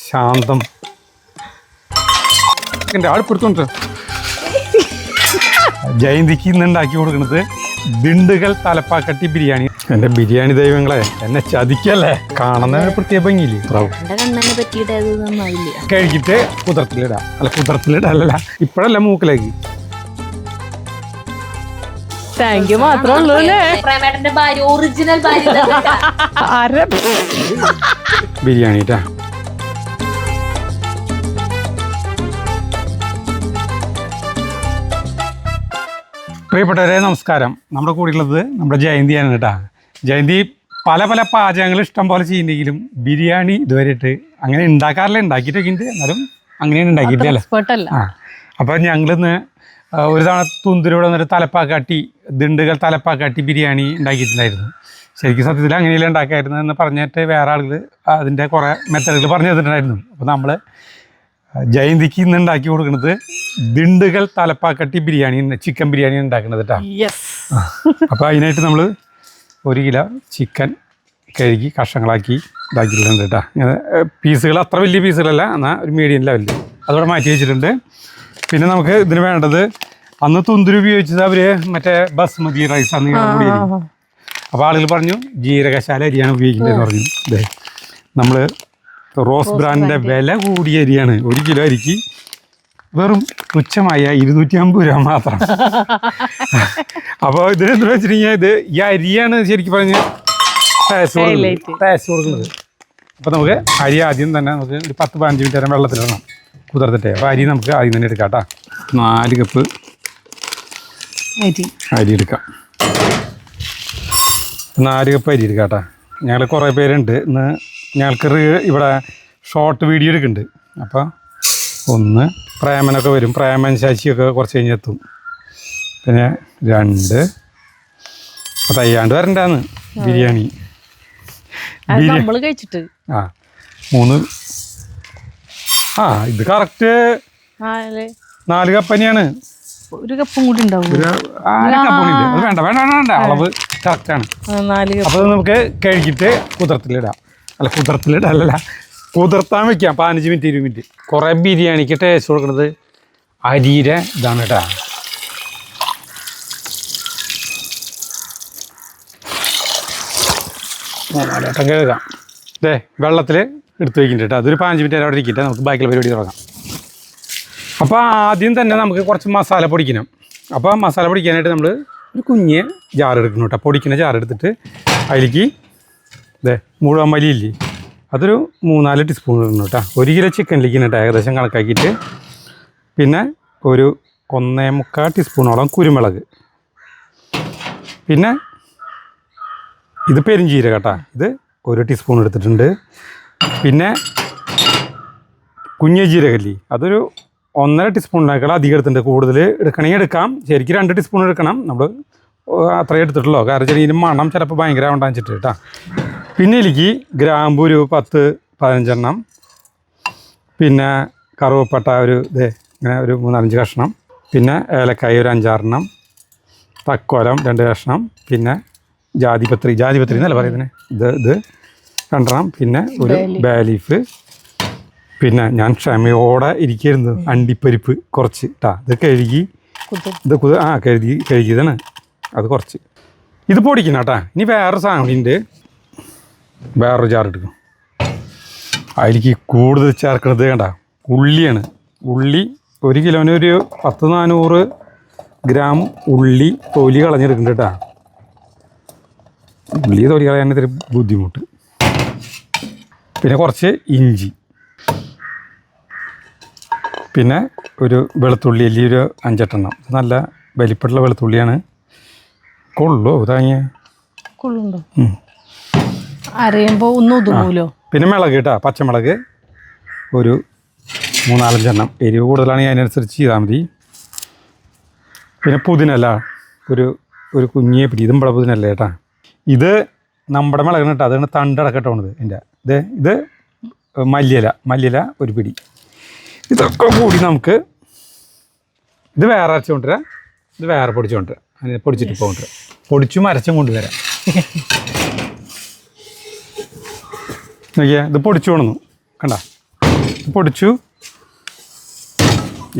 ശാന്തം എൻ്റെ ആൾപ്പെടുത്തുണ്ട്. ജയന്തിക്ക് ഇന്ന് ഉണ്ടാക്കി കൊടുക്കുന്നത് ദിണ്ടുകൽ തലപ്പാക്കട്ടി ബിരിയാണി. എൻ്റെ ബിരിയാണി ദൈവങ്ങളെ എന്നെ ചതിക്കല്ലേ, കാണുന്നതിന് പ്രത്യേക ഭംഗിയില്ലേ. കഴിച്ചിട്ട് കുതിർത്തിലിടാം. അല്ല കുതിർത്തിലിടല്ല, ഇപ്പഴല്ല മൂക്കിലേക്ക്. താങ്ക് യു മാത്രമേ ഉള്ളൂ അല്ലേ. ബിരിയാണി ട്ടാ. പ്രിയപ്പെട്ടവരെ നമസ്കാരം. നമ്മുടെ കൂടെയുള്ളത് നമ്മുടെ ജയന്തിയാണ് കേട്ടാ. ജയന്തി പല പല പാചകങ്ങൾ ഇഷ്ടം പോലെ ചെയ്യുന്നെങ്കിലും ബിരിയാണി ഇതുവരെയായിട്ട് അങ്ങനെ ഉണ്ടാക്കാറില്ല. ഉണ്ടാക്കിയിട്ടൊക്കെ ഉണ്ട്, എന്നാലും അങ്ങനെയാണ് ഉണ്ടാക്കിയിട്ടില്ല. ആ അപ്പോൾ ഞങ്ങളിന്ന് ഒരു തവണ തുന്തിലൂടെ വന്നിട്ട് തലപ്പാക്കാട്ടി ദിണ്ടുകൽ തലപ്പാക്കാട്ടി ബിരിയാണി ഉണ്ടാക്കിയിട്ടുണ്ടായിരുന്നു. ശരിക്കും സത്യത്തിൽ അങ്ങനെയല്ല ഉണ്ടാക്കായിരുന്നു എന്ന് പറഞ്ഞിട്ട് വേറെ ആളുകൾ അതിൻ്റെ കുറേ മെത്തേഡുകൾ പറഞ്ഞു തന്നിട്ടുണ്ടായിരുന്നു. അപ്പോൾ നമ്മൾ ജയന്തിക്ക് ഇന്ന് ഉണ്ടാക്കി കൊടുക്കുന്നത് ദിണ്ടുകൽ തലപ്പാക്കട്ടി ബിരിയാണി, ചിക്കൻ ബിരിയാണി ഉണ്ടാക്കുന്നത് കേട്ടോ. അപ്പോൾ അതിനായിട്ട് നമ്മൾ 1 കിലോ ചിക്കൻ കഴുകി കഷ്ണങ്ങളാക്കി ഇതാക്കിയിട്ടുണ്ട് കേട്ടോ. ഇങ്ങനെ പീസുകൾ അത്ര വലിയ പീസുകളല്ല, എന്നാൽ ഒരു മീഡിയം ലെവലിൽ അതോടെ മാറ്റി വെച്ചിട്ടുണ്ട്. പിന്നെ നമുക്ക് ഇതിന് വേണ്ടത് അന്ന് തുന്തുരി ഉപയോഗിച്ചത് അവർ മറ്റേ ബസ്മതി റൈസ് അന്ന് കൂടി. അപ്പോൾ ആളുകൾ പറഞ്ഞു ജീരകശാല അരിയാണ് ഉപയോഗിക്കേണ്ടതെന്ന് പറഞ്ഞു. അതെ, നമ്മൾ റോസ് ബ്രാൻഡിൻ്റെ വില കൂടിയ അരിയാണ്. 1 കിലോ അരിക്ക് വെറും തുച്ഛമായ 250 രൂപ മാത്രം. അപ്പോൾ ഇതിനെന്താ വെച്ചിട്ടുണ്ടെങ്കിൽ ഇത് ഈ അരിയാണ് ശരിക്കും പറഞ്ഞ് ടേസ്റ്റ് കൊടുക്കുന്നത്. അപ്പോൾ നമുക്ക് അരി ആദ്യം തന്നെ നമുക്ക് ഒരു 10-15 മിനിറ്റ് നേരം വെള്ളത്തിലിടണം, കുതിർത്തിട്ടേ. അപ്പോൾ അരി നമുക്ക് ആദ്യം തന്നെ എടുക്കാം കേട്ടോ. 4 കപ്പ് അരി എടുക്കാം. 4 കപ്പ് അരി എടുക്കാം കേട്ടോ. ഞങ്ങൾ കുറേ പേരുണ്ട് ഇന്ന്. ഞങ്ങൾക്ക് ഇവിടെ ഷോർട്ട് വീഡിയോ എടുക്കുന്നുണ്ട്. അപ്പോൾ ഒന്ന് പ്രേമനൊക്കെ വരും, പ്രേമൻ ശശിയൊക്കെ കുറച്ച് കഴിഞ്ഞ് എത്തും. പിന്നെ 2 അപ്പോൾ തയ്യാണ്ട് വരണ്ടാന്ന് ബിരിയാണി. കഴിച്ചിട്ട് 3. ഇത് കറക്റ്റ് 4 കപ്പ് തന്നെയാണ്. 1 കപ്പും കൂടി ഉണ്ടാവും. അത് വേണ്ട വേണ്ട വേണ്ട, അളവ് കറക്റ്റാണ്. അപ്പോൾ നമുക്ക് കഴുകിയിട്ട് കുതിർത്തിലിടാം. അല്ല കുതിർത്തിലിടല്ല, കുതിർത്താൻ വെക്കാം 15 മിനിറ്റ് 20 മിനിറ്റ്. കുറേ ബിരിയാണിക്ക് ടേസ്റ്റ് കൊടുക്കുന്നത് അരിയുടെ ഇതാണ് കേട്ടോ. മൂന്നാലേട്ടം കഴുകാം. ഇതേ വെള്ളത്തിൽ എടുത്ത് വയ്ക്കുന്നുണ്ട് കേട്ടോ. അതൊരു 15 മിനിറ്റ് അവിടെ ഇരിക്കട്ടെ, നമുക്ക് ബാക്കിയുള്ള പരിപാടി തുടങ്ങാം. അപ്പോൾ ആദ്യം തന്നെ നമുക്ക് കുറച്ച് മസാല പൊടിക്കണം. അപ്പോൾ മസാല പൊടിക്കാനായിട്ട് നമ്മൾ ഒരു കുഞ്ഞ് ജാർ എടുക്കണം കേട്ടോ. പൊടിക്കുന്ന ജാർ എടുത്തിട്ട് അതിലേക്ക് ഇതേ മുഴുവൻ മല്ലിയില്ലേ, അതൊരു 3-4 ടീസ്പൂൺ ഇടണം കേട്ടോ. 1 കിലോ ചിക്കനിലേക്ക് കേട്ടോ ഏകദേശം കണക്കാക്കിയിട്ട്. പിന്നെ ഒരു 1.25 ടീസ്പൂണോളം കുരുമുളക്. പിന്നെ ഇത് പെരുംജീരകം കേട്ടോ, ഇത് 1 ടീസ്പൂൺ എടുത്തിട്ടുണ്ട്. പിന്നെ കുഞ്ഞ ജീരകല്ലേ, അതൊരു 1.5 ടീസ്പൂൺ ഉണ്ടാക്കണം. അധികം എടുത്തിട്ടുണ്ട്. കൂടുതൽ എടുക്കണമെങ്കിൽ എടുക്കാം. ശരിക്കും 2 ടീസ്പൂൺ എടുക്കണം. നമ്മൾ അത്രയും എടുത്തിട്ടുള്ളൂ, കാരണം വെച്ചാൽ ഇതിന് മണം ചിലപ്പോൾ ഭയങ്കര ഉണ്ടാച്ചിട്ട് കേട്ടോ. പിന്നെ ഇതിലേക്ക് ഗ്രാമ്പൂ ഒരു 10-15 എണ്ണം. പിന്നെ കറുവപ്പട്ട ഒരു ഇങ്ങനെ ഒരു 3-5 കഷ്ണം. പിന്നെ ഏലക്കായ ഒരു 5-6 എണ്ണം. തക്കോലം 2 കഷ്ണം. പിന്നെ ജാതിപത്രി എന്നല്ല പറയുന്നത്, ഇത് 2 എണ്ണം. പിന്നെ ഒരു ബേ ലീഫ്. പിന്നെ ഞാൻ ക്ഷമയോടെ ഇരിക്കരുത്, അണ്ടിപ്പരിപ്പ് കുറച്ച് കേട്ടോ. ഇത് കഴുകി കഴുകിയതാണ്, അത് കുറച്ച്. ഇത് പൊടിക്കണം കേട്ടോ. ഇനി വേറൊരു സാധനം ഉണ്ട്, വേറൊരു ജാർ എടുക്കും. അതിലേക്ക് കൂടുതൽ ചേർക്കുന്നത് കണ്ട ഉള്ളിയാണ്. ഉള്ളി 1 കിലോന് ഒരു 10-400 ഗ്രാം ഉള്ളി തൊലി കളഞ്ഞെടുക്കുന്നുണ്ട് കേട്ടോ. ഉള്ളി തൊലി കളയാൻ ഇത്തിരി ബുദ്ധിമുട്ട്. പിന്നെ കുറച്ച് ഇഞ്ചി. പിന്നെ ഒരു വെളുത്തുള്ളി അല്ലി ഒരു 5-8 എണ്ണം. നല്ല വലിപ്പമുള്ള വെളുത്തുള്ളിയാണ്. കൊള്ളോ താങ്ങിയ കൊള്ളുണ്ടോ അറിയുമ്പോൾ ഒന്നും ഒതുങ്ങൂലോ. പിന്നെ മുളക് കേട്ടോ, പച്ചമുളക് ഒരു 3-4 എണ്ണം. എരിവ് കൂടുതലാണെങ്കിൽ അതിനനുസരിച്ച് ചെയ്താൽ മതി. പിന്നെ പുതിനല്ല ഒരു കുഞ്ഞിയെ പിടി. ഇതും പുതിനല്ല കേട്ടോ. ഇത് നമ്മുടെ മുളക് കേട്ടോ, അതാണ് തണ്ടടക്കട്ടോ പോണത്. ഇത് മല്ലിയില ഒരു പിടി. ഇതൊക്കെ കൂടി നമുക്ക് ഇത് വേറെ അരച്ച് കൊണ്ടുവരാം, ഇത് വേറെ പൊടിച്ച് കൊണ്ടുവരാം. അങ്ങനെ പൊടിച്ചിട്ട് കൊണ്ടുവരാം, പൊടിച്ചും അരച്ചും കൊണ്ടുവരാം. നോക്കിയാ ഇത് പൊടിച്ചു കൊണ്ടു കണ്ട. പൊടിച്ചു,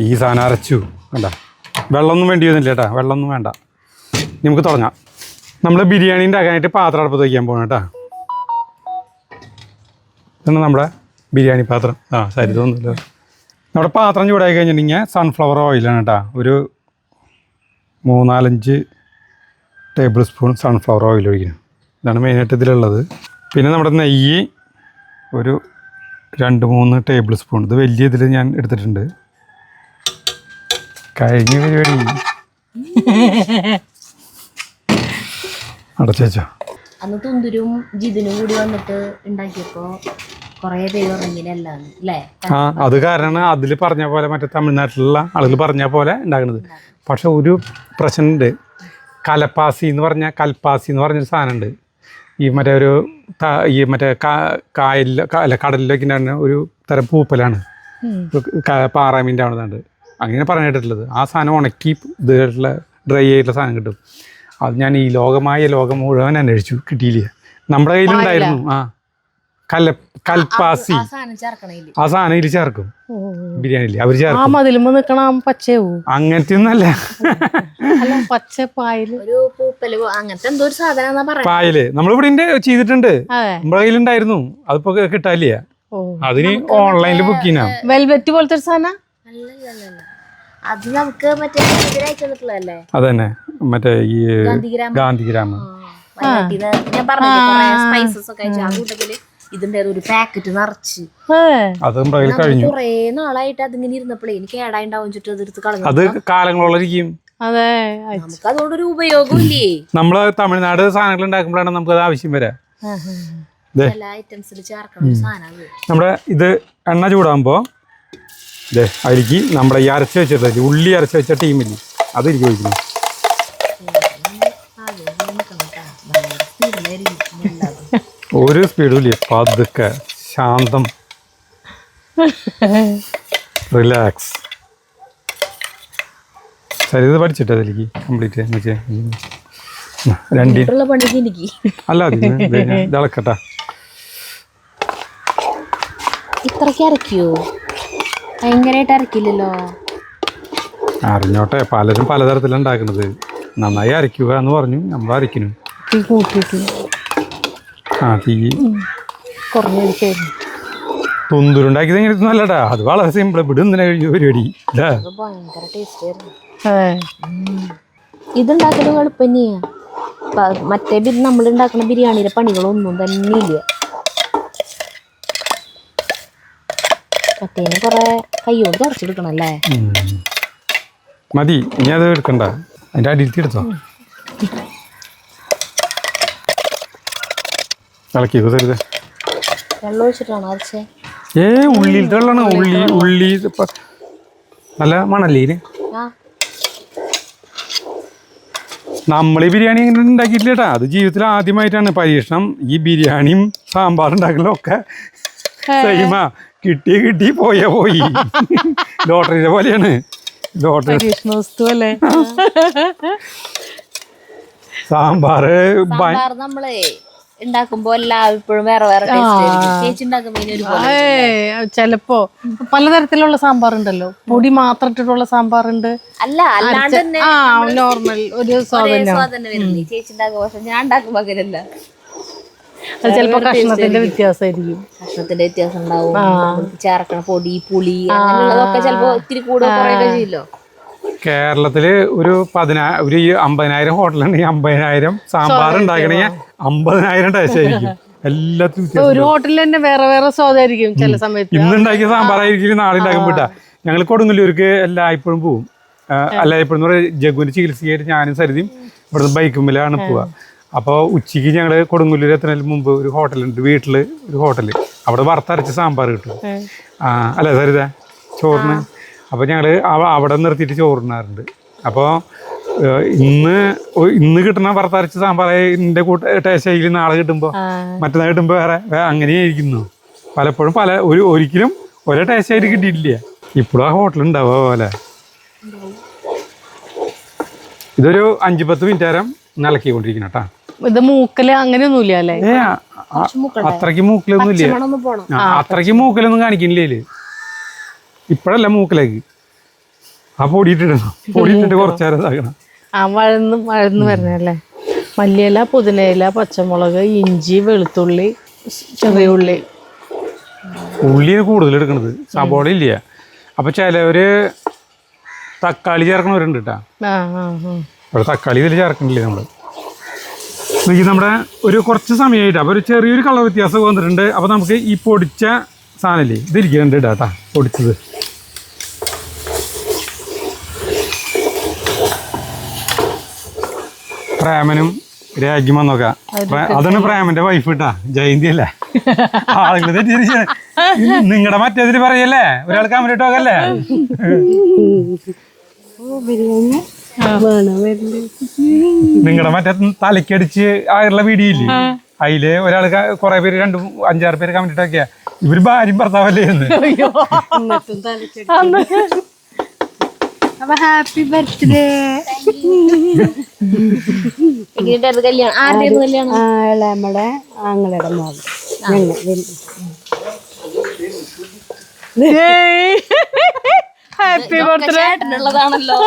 ഈ സാധനം അരച്ചു. വേണ്ട, വെള്ളമൊന്നും വേണ്ടി വരുന്നില്ല കേട്ടോ, വെള്ളമൊന്നും വേണ്ട. നമുക്ക് തുടങ്ങാം. നമ്മൾ ബിരിയാണി ഉണ്ടാക്കാനായിട്ട് പാത്രം അടുപ്പത്ത് വയ്ക്കാൻ പോകണം കേട്ടോ. ഇതാണ് നമ്മുടെ ബിരിയാണി പാത്രം. ശരി തോന്നുന്നില്ല. നമ്മുടെ പാത്രം ചൂടായി കഴിഞ്ഞിട്ടുണ്ടെങ്കിൽ സൺഫ്ലവർ ഓയിലാണ് കേട്ടോ. ഒരു 3-4 ടേബിൾ സ്പൂൺ സൺഫ്ലവർ ഓയിൽ ഒഴിക്കണം. ഇതാണ് മെയിനായിട്ട് ഇതിലുള്ളത്. പിന്നെ നമ്മുടെ നെയ്യ് ഒരു 2-3 ടേബിൾ സ്പൂൺ. ഇത് വലിയ ഇതിൽ ഞാൻ എടുത്തിട്ടുണ്ട്. കഴിഞ്ഞ പരിപാടി അടച്ചോ. അന്ന് തുന്തുരും ജിതിനും കൂടി വന്നിട്ട് ഉണ്ടാക്കിയപ്പോ കൊറേ പേര് ഇറങ്ങിയില്ല അല്ലേ? അത് കാരണം അതിൽ പറഞ്ഞ പോലെ മറ്റേ തമിഴ്നാട്ടിലുള്ള ആളുകൾ പറഞ്ഞ പോലെ ഉണ്ടാക്കുന്നത്. പക്ഷെ ഒരു പ്രശ്നമുണ്ട്. കൽപ്പാസി എന്ന് പറഞ്ഞൊരു സാധനമുണ്ട്. ഈ മറ്റേ ഒരു ഈ മറ്റേ കടലിലൊക്കെ ഉണ്ടാകുന്ന ഒരു തരം പൂപ്പലാണ്. പാറാമീൻ്റെ ആവുന്നതുണ്ട് അങ്ങനെ പറഞ്ഞിട്ടുള്ളത്. ആ സാധനം ഉണക്കി ഇതായിട്ടുള്ള ഡ്രൈ ആയിട്ടുള്ള സാധനം കിട്ടും. അത് ഞാൻ ഈ ലോകം മുഴുവൻ അന്വേഷിച്ചു, കിട്ടിയില്ല. നമ്മുടെ കയ്യിലുണ്ടായിരുന്നു. കൽപ്പാസി ആ സാധനം ഇതിൽ ചേർക്കും ബിരിയാണിയിൽ. അവർ ചേർക്കും. അങ്ങനത്തെ ഒന്നല്ല, പായല് നമ്മളിവിടെ ചെയ്തിട്ടുണ്ട്. നമ്മുടെ കയ്യിലുണ്ടായിരുന്നു. അതിപ്പോ കിട്ടാനില്ല. അതിന് ഓൺലൈനിൽ ബുക്ക് ചെയ്യാം. വെൽവെറ്റ് പോലത്തെ സാധനം അത് നമുക്ക് മറ്റേ അതന്നെ, മറ്റേ ഈ ഗാന്ധിഗ്രാമ ഞാൻ പറഞ്ഞില്ലേ സ്പൈസസ് ഒക്കെ ആ കൂട്ടത്തില് ഇതിന്റെ ഒരു പാക്കറ്റ് നിറച്ച് കുറെ നാളായിട്ട് അതിങ്ങനെ ഇരുന്നപ്പോഴേ എനിക്ക് കേടായിണ്ടാവും ചുറ്റും അതെടുത്ത് കളഞ്ഞു. അത് കാലങ്ങളോളം അതെ, നമുക്ക് അതുകൊണ്ടൊരു ഉപയോഗം ഇല്ലേ. നമ്മള് തമിഴ്നാട് സാധനങ്ങൾ ഉണ്ടാക്കുമ്പോഴാണ് നമുക്കത് ആവശ്യം വരാ. എല്ലാ ഐറ്റംസിൽ ചേർക്കണം സാധനം. നമ്മുടെ ഇത് എണ്ണ ചൂടാകുമ്പോ അതിലേക്ക് നമ്മുടെ ഈ അരച്ച് വെച്ചിട്ട് ഉള്ളി അരച്ച് വെച്ച ടീമില്ലേ അതിലേക്ക് ഒഴിക്കുന്നു. ഒരു സ്പീഡും ഇല്ല, പതുക്കെ ശാന്തം, റിലാക്സ്. ശരി, ഇത് പഠിച്ചിട്ട് അതിലേക്ക് കംപ്ലീറ്റ് അല്ല ഇളക്കട്ടാ. ഇത്രക്ക് അരക്കോ? ഭയങ്കരമായിട്ട് അരക്കില്ലല്ലോ. അറിഞ്ഞോട്ടെ, പലരും പലതരത്തിലാണ് ഉണ്ടാക്കുന്നത്. നന്നായി അരയ്ക്കുക എന്ന് പറഞ്ഞു, നമ്മൾ അരയ്ക്കുന്നു. തീ തുന്തുരുണ്ടാക്കിയത് എങ്ങനെ നല്ലടാ. അത് വളരെ സിമ്പിൾ. വിടുന്നതിനെ കഴിഞ്ഞ പരിപാടി. ഇതുണ്ടാക്കലും എളുപ്പം തന്നെയാ. മറ്റേ നമ്മൾ ഉണ്ടാക്കുന്ന ബിരിയാണിയുടെ പണികളൊന്നും തന്നെ ഇല്ല. മറ്റേന് കൊറേ കൈയോട് തുടച്ചെടുക്കണം അല്ലേ? മതി, ഇനി അത് എടുക്കണ്ട. അതിന്റെ അടിയിലേക്ക് എടുത്തോ. വെള്ളം ഒഴിച്ചിട്ടാണോ അരച്ചേ? ഉള്ളിയിലത്തെ വെള്ളമാണ്. ഉള്ളി നല്ല മണല്ലേ. നമ്മൾ ഈ ബിരിയാണി ഇങ്ങനെ ഉണ്ടാക്കിയിട്ടില്ലേട്ടാ. അത് ജീവിതത്തിൽ ആദ്യമായിട്ടാണ് പരീക്ഷണം. ഈ ബിരിയാണിയും സാമ്പാർ ഉണ്ടാക്കലൊക്കെ സൈമ കിട്ടി പോയി. ലോട്ടറിയുടെ പോലെയാണ്. ലോട്ടറി സാമ്പാറ് നമ്മളെ ഉണ്ടാക്കുമ്പോ എല്ലായ്പ്പോഴും വേറെ വേറെ ചേച്ചി ഉണ്ടാക്കുമ്പോ ചിലപ്പോ പലതരത്തിലുള്ള സാമ്പാറുണ്ടല്ലോ. പൊടി മാത്രം ഇട്ടിട്ടുള്ള സാമ്പാറുണ്ട്, അല്ല അല്ലാണ്ട് നോർമൽ ഒരു ചേച്ചി ഉണ്ടാക്കുമ്പോ. പക്ഷെ ഞാൻ ഉണ്ടാക്കുമ്പോ അങ്ങനെയല്ല. അത് ചിലപ്പോ കഷ്ണത്തിന്റെ വ്യത്യാസമായിരിക്കും. കഷ്ണത്തിന്റെ വ്യത്യാസം ഉണ്ടാവും. ചേർക്കണ പൊടി, പുളി അങ്ങനെയുള്ളതൊക്കെ ചിലപ്പോ ഇത്തിരി കൂടുതൽ കുറയൊക്കെ ചെയ്യല്ലോ. കേരളത്തില് ഒരു 50,000 ഹോട്ടലുണ്ടെങ്കിൽ 50,000 സാമ്പാർ ഉണ്ടാക്കണമെങ്കിൽ 50,000 ടേസ്റ്റ് ആയിരിക്കും. എല്ലാത്തിനും ഒരു ഹോട്ടലിൽ തന്നെ വേറെ വേറെ സ്വാദായിരിക്കും ചില സമയത്ത്. ഇന്നുണ്ടാക്കിയ സാമ്പാറായിരിക്കും നാളെ ഉണ്ടാക്കുമ്പോട്ടാ. ഞങ്ങൾ കൊടുങ്ങല്ലൂർക്ക് എല്ലായ്പ്പോഴും പോവും. എല്ലായ്പ്പോഴും എന്ന് പറയുക ജഗുവിന്റെ ചികിത്സയായിട്ട് ഞാനും സരിതയും ഇവിടുന്ന് ബൈക്കുമ്പിലാണ് പോവുക. അപ്പോൾ ഉച്ചയ്ക്ക് ഞങ്ങൾ കൊടുങ്ങല്ലൂർ എത്തുന്നതിന് മുമ്പ് ഒരു ഹോട്ടലുണ്ട്, വീട്ടിൽ ഒരു ഹോട്ടൽ. അവിടെ വറുത്തരച്ച സാമ്പാർ കിട്ടും. അല്ലേ സരിത? ചോറിന്. അപ്പോൾ ഞങ്ങൾ അവിടെ നിർത്തിയിട്ട് ചോറിനാറുണ്ട്. അപ്പോൾ ഇന്ന് കിട്ടുന്ന വറുത്തരച്ച സാമ്പാർ എൻ്റെ ടേസ്റ്റ് ആയിരിക്കും നാളെ കിട്ടുമ്പോൾ, മറ്റന്നാൾ കിട്ടുമ്പോൾ വേറെ അങ്ങനെയായിരിക്കുന്നു. പലപ്പോഴും ഒരിക്കലും ഒരേ ടേസ്റ്റ് ആയിട്ട് കിട്ടിയിട്ടില്ല. ഇപ്പോഴും ആ ഹോട്ടൽ ഉണ്ടാവുക പോലെ. ഇതൊരു 5-10 മിനിറ്റ് നേരം നിലക്കിക്കൊണ്ടിരിക്കണം കേട്ടോ. ഇത് മൂക്കല് അങ്ങനെയൊന്നുമില്ല അല്ലേ? അത്രയ്ക്ക് മൂക്കലൊന്നും ഇല്ല. അത്രയ്ക്ക് മൂക്കലൊന്നും കാണിക്കുന്നില്ലേ. ഇപ്പോഴല്ല മൂക്കിലേക്ക്. ആ പൊടിയിട്ടിട്ട് കുറച്ച് നേരം ഇതാക്കണം. ആ വഴന്ന് വരണല്ലേ. മല്ലിയില, പുതിനയില, പച്ചമുളക്, ഇഞ്ചി, വെളുത്തുള്ളി, ചെറിയ ഉള്ളി. ഉള്ളിയാണ് കൂടുതൽ എടുക്കണത്, സബോള ഇല്ല. അപ്പോൾ ചിലവര് തക്കാളി ചേർക്കണവരുണ്ട് കേട്ടോ. അവിടെ തക്കാളി ഇതിൽ ചേർക്കണില്ലേ നമ്മൾ. നമ്മുടെ ഒരു കുറച്ച് സമയമായിട്ട് അപ്പോൾ ഒരു ചെറിയൊരു കളർ വ്യത്യാസം വന്നിട്ടുണ്ട്. അപ്പോൾ നമുക്ക് ഈ പൊടിച്ച സാധനമില്ലേ ഇതിരിക്കുന്നുണ്ട് കേട്ടോ, പൊടിച്ചത്. പ്രേമനും രാഗിയും വന്നോക്ക. അതാണ് പ്രേമന്റെ വൈഫ് ഇട്ടാ, ജയന്തി അല്ലേ. ആളുകൾ തെറ്റിദ്ധരിച്ച് നിങ്ങളുടെ മറ്റേതിൽ പറയല്ലേ, ഒരാൾ കമന്റ് ഇട്ടോക്കല്ലേ. നിങ്ങളുടെ മറ്റേ തലക്കടിച്ച് ആയുള്ള വീഡിയോ ഇല്ലേ, അതില് ഒരാൾ കുറെ പേര് 5-6 പേര് കമന്റ് ഇട്ടൊക്കെയാ ഇവര് ഭാര്യയും ഭർത്താവല്ലേ എന്ന്. Happy birthday. കല്യാണം ആരുടെയായിരുന്നു കല്യാണം? നമ്മുടെ ആങ്ങളുടെ മോൾ. Happy birthday. ഉള്ളതാണല്ലോ.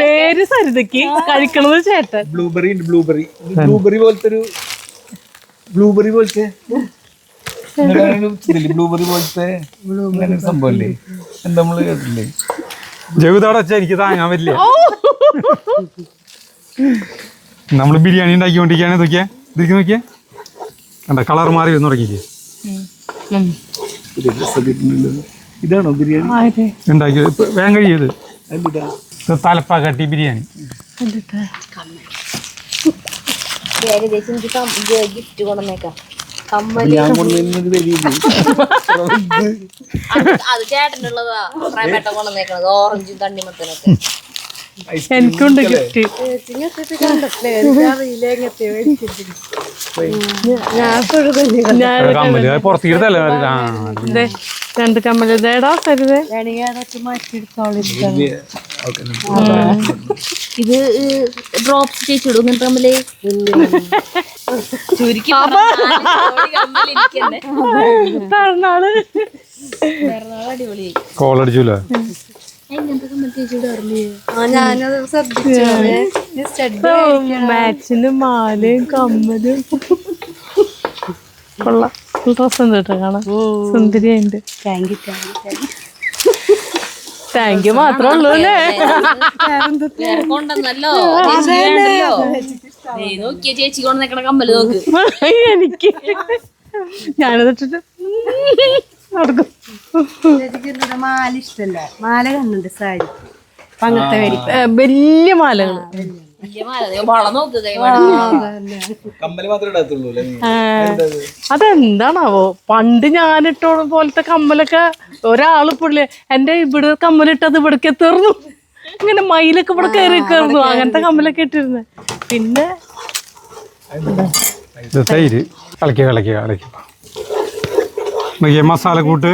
പേര് സരിതയ്ക്ക്, കഴിക്കണത് ചേട്ടൻ. ബ്ലൂബെറി പോലത്തെ സംഭവല്ലേ, എന്താ നമ്മള് കേട്ടില്ലേ? ജവിതോടെ വെച്ചാൽ എനിക്ക് താങ്ങാൻ പറ്റില്ല. നമ്മൾ ബിരിയാണി ഉണ്ടാക്കിക്കൊണ്ടിരിക്കുകയാണ്. നോക്കിയാ ഇതിലേക്ക് നോക്കിയാ കണ്ട കളർ മാറി വന്ന് തുടങ്ങിയില്ലേ. ഇതാണോ ബിരിയാണി ഉണ്ടാക്കിയത്? ഇപ്പൊ വേഗം കഴിയത് തലപ്പാക്കട്ടി ബിരിയാണി. ഗിഫ്റ്റ് കൊണ്ടുവന്നേക്കാം. ഞാൻ കൊണ്ടുവന്നത് വരില്ല. അത് ചേട്ടനുള്ളതാ. പ്രേമേട്ടൻ കൊണ്ടുവന്നേക്കണത് ഓറഞ്ചും തണ്ണിമത്തനൊക്കെ. എനിക്കുണ്ട് ഗിഫ്റ്റ്. കമ്മല് പുറത്തേക്കിട്ടല്ലേ. 2 കമ്മല് ഇതേടാ സരിതേ. ഇത് ഡ്രോപ്സ് ചേച്ചി ഇടും ഇങ്ങനത്തെ കമ്മല്. ചുരുക്കി അടിപൊളി. കോളടിച്ചൂല. ഇങ്ങനത്തെ കമ്മൽ ചേച്ചി ഇടാറില്ലേ? ഞാനത് ശ്രദ്ധിച്ചു. മാച്ചിന് മാലയും കമ്മലും കൊള്ളാം. ഡ്രസ് ഉണ്ട് കേട്ടോ, കാണാൻ സുന്ദരിയുണ്ട്. താങ്ക് യു മാത്രമേ ഉള്ളൂ അല്ലേ. കൊണ്ടെന്നല്ലോ നോക്കിയ ചേച്ചി കൊണ്ട് നിക്കണ കമ്മല് നോക്ക്. എനിക്ക് ഞാനതിട്ടിട്ട് നടക്കും. മാല ഇഷ്ടല്ല. മാല കണ്ടുണ്ട് സാരി അങ്ങനത്തെ വലിയ മാലകള്. വലിയ മാല വളം നോക്ക്. കമ്മല് മാത്രമേ ഇടാത്തുള്ളൂ അല്ലേ? അതെന്താണാവോ, പണ്ട് ഞാനിട്ടോ പോലത്തെ കമ്മലൊക്കെ ഒരാള് പുള്ളി എന്റെ ഇവിടെ കമ്മലിട്ടത് ഇവിടേക്ക് എത്തിർന്നു. ഇങ്ങനെ മയിലൊക്കെ ഇവിടെ കയറിയിരുന്നു. അങ്ങനത്തെ കമ്മലൊക്കെ ഇട്ടിരുന്നു. പിന്നെ തൈര് കളിക്കുക മസാല കൂട്ട്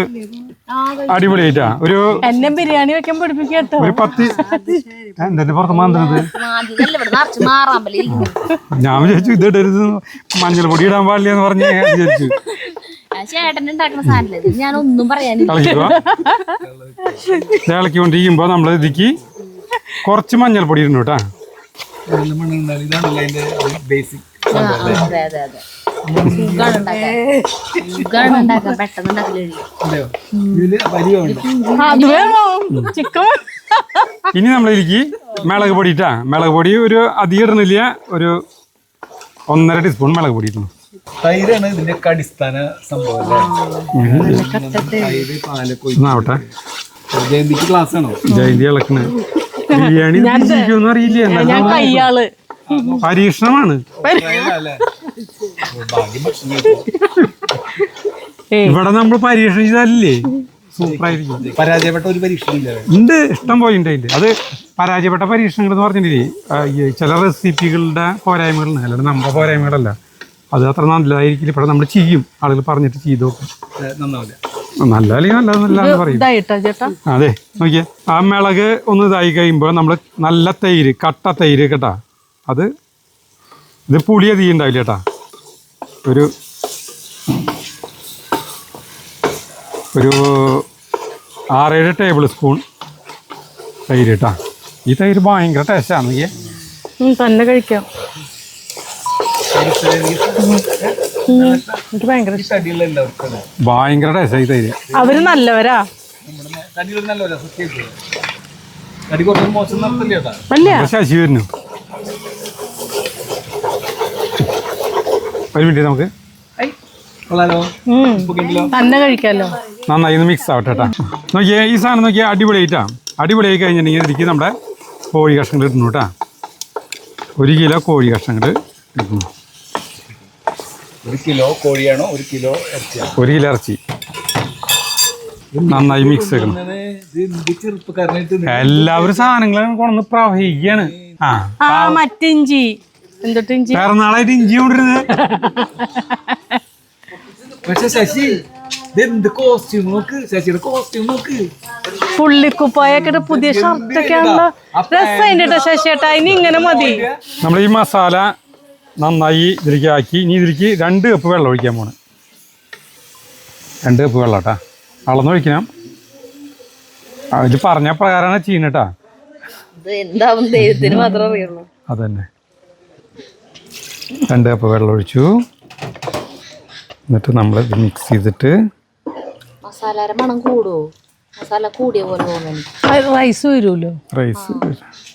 അടിപൊളിയായിട്ടാ. ഒരു എന്നെ ബിരിയാണി വെക്കാൻ പഠിപ്പിക്കട്ടോ. ഒരു 10 എന്തെന്റെ പുറത്ത് മാന്തണത്. ഞാൻ വിചാരിച്ചു ഇത് ഇടരുത്, മഞ്ഞൾ പൊടി ഇടാൻ പാടില്ല എന്ന് പറഞ്ഞ് വിചാരിച്ചു. ചേട്ടൻ ഉണ്ടാക്കുന്ന സാധനം ഞാനൊന്നും പറയാനില്ല. ഇളക്കിക്കൊണ്ടിരിക്കുമ്പോ നമ്മൾ ഇതിക്ക് കുറച്ച് മഞ്ഞൾപ്പൊടി ഇടുന്നു കേട്ടാ. ഇതാണല്ലോ അതിന്റെ ബേസിക്. അത് വേണോ ചിക്കൻ. ഇനി നമ്മളിലേക്ക് മുളക് പൊടി ഇട്ടാ. മുളക് പൊടി ഒരു അധികം ഇടുന്നില്ല, ഒരു 1.5 ടീസ്പൂൺ മുളക് പൊടി ഇടുന്നു. തൈരാണ് ഇതിന്റെ അടിസ്ഥാന സംഭവം. ആവട്ടെ. ജയന്തിക്ക് ക്ലാസ് ആണോ? ജയന്തി ഇളക്കണ് ബിരിയാണി ഒന്നും അറിയില്ല. ഞാൻ കയ്യാള്. പരീക്ഷണമാണ്. ഇവിടെ നമ്മൾ പരീക്ഷണം ചെയ്താലേ സൂപ്പറായിരിക്കും. പരാജയപ്പെട്ട ഒരു പരീക്ഷ ഉണ്ട്, ഇഷ്ടം പോലെ ഉണ്ട് അതിൻ്റെ. അത് പരാജയപ്പെട്ട പരീക്ഷണങ്ങൾ എന്ന് പറഞ്ഞില്ലേ, ചില റെസിപ്പികളുടെ പോരായ്മകളുണ്ട്, അല്ലാണ്ട് നമ്മുടെ പോരായ്മകളല്ല. അത് അത്ര നല്ലതായിരിക്കില്ല. ഇവിടെ നമ്മൾ ചെയ്യും, ആളുകൾ പറഞ്ഞിട്ട് ചെയ്ത് നോക്കും. നന്നാവില്ല. നല്ല അല്ലെങ്കിൽ നല്ലതെന്നല്ലാന്ന് പറയും. അതെ നോക്കിയേ, ആ മുളക് ഒന്ന് ഇതായി കഴിയുമ്പോൾ നമ്മൾ നല്ല തൈര്, കട്ട തൈര് കേട്ടാ. അത് ഇത് പുളി അധികം ഉണ്ടാവില്ല കേട്ടാ. ഒരു 1 6-7 ടേബിൾ സ്പൂൺ തൈര് കേട്ടാ. ഈ തൈര് ഭയങ്കര ടേസ്റ്റാണ്. നോക്കിയേ, തന്നെ കഴിക്കാം. എനിക്ക് ഭയങ്കര ഇഷ്ടം. തടിയുള്ള എല്ലാവർക്കും ഭയങ്കര ടേസ്റ്റാണ് ഈ തൈര്. അവര് നല്ലവരാ. തടിയുള്ള നല്ലവരാ സത്യം. തടി കുറച്ച് മോശം നടത്തില്ല കേട്ടാ. അല്ല ശശി വരുന്നു. ഒരു മിനിറ്റ് നമുക്ക് കൊള്ളാലോ. തന്നെ കഴിക്കാലോ. നന്നായി ഒന്ന് മിക്സ് ആവട്ടെ കേട്ടാ. നോക്കിയേ, ഈ സാധനം നോക്കിയാൽ അടിപൊളിയായിട്ടാ. അടിപൊളിയായി കഴിഞ്ഞിട്ടുണ്ടെങ്കിൽ ഇതിലേക്ക് നമ്മുടെ കോഴി കഷ്ണങ്ങൾ ഇടുന്നു കേട്ടാ. 1 കിലോ കോഴി കഷ്ണങ്ങൾ ഇടുന്നു. 1 കിലോ കോഴിയാണോ 1 കിലോ ഇറച്ചിയാണോ? 1 കിലോ ഇറച്ചി നന്നായി മിക്സ് ചെയ്യണം. ചെറുപ്പക്കാരനായിട്ട് എല്ലാവരും സാധനങ്ങളും കൊണ്ടു പ്രവഹിക്കുകയാണ്. മറ്റിഞ്ചി എന്തൊട്ട് ഇഞ്ചി പിറന്നാളായിട്ട് ഇഞ്ചി കൊണ്ടിരുന്നത്. പക്ഷെ ശശി ഇതെന്ത് കോസ്റ്റ്യൂം നോക്ക്, ശശിയുടെ കോസ്റ്റ്യൂം നോക്ക്. പുള്ളിക്കുപ്പായൊക്കെ പുതിയ ഷർട്ടൊക്കെ ആണല്ലോ. രസമുണ്ട് കേട്ടോ ശശിയേട്ടാ. ഇനി ഇങ്ങനെ മതി. നമ്മൾ ഈ മസാല നന്നായി ഇതിലേക്ക് ആക്കി ഇനി ഇതിലേക്ക് 2 കപ്പ് വെള്ളം ഒഴിക്കാൻ പോണ്. 2 കപ്പ് വെള്ളം കേട്ടാ. അളന്നൊഴിക്കണം. ഇത് പറഞ്ഞ പ്രകാരമാണ് ചെയ്യുന്നേട്ടാ. എന്താവും ദൈവത്തിന് മാത്രമേ അറിയുള്ളൂ. അതന്നെ. 2 കപ്പ് വെള്ളം ഒഴിച്ചു. എന്നിട്ട് നമ്മൾ ഇത് മിക്സ് ചെയ്തിട്ട് മസാലയുടെ മണം കൂടുവോ? മസാല കൂടിയ പോലെ തോന്നുന്നു. റൈസ് വരുമല്ലോ. റൈസ്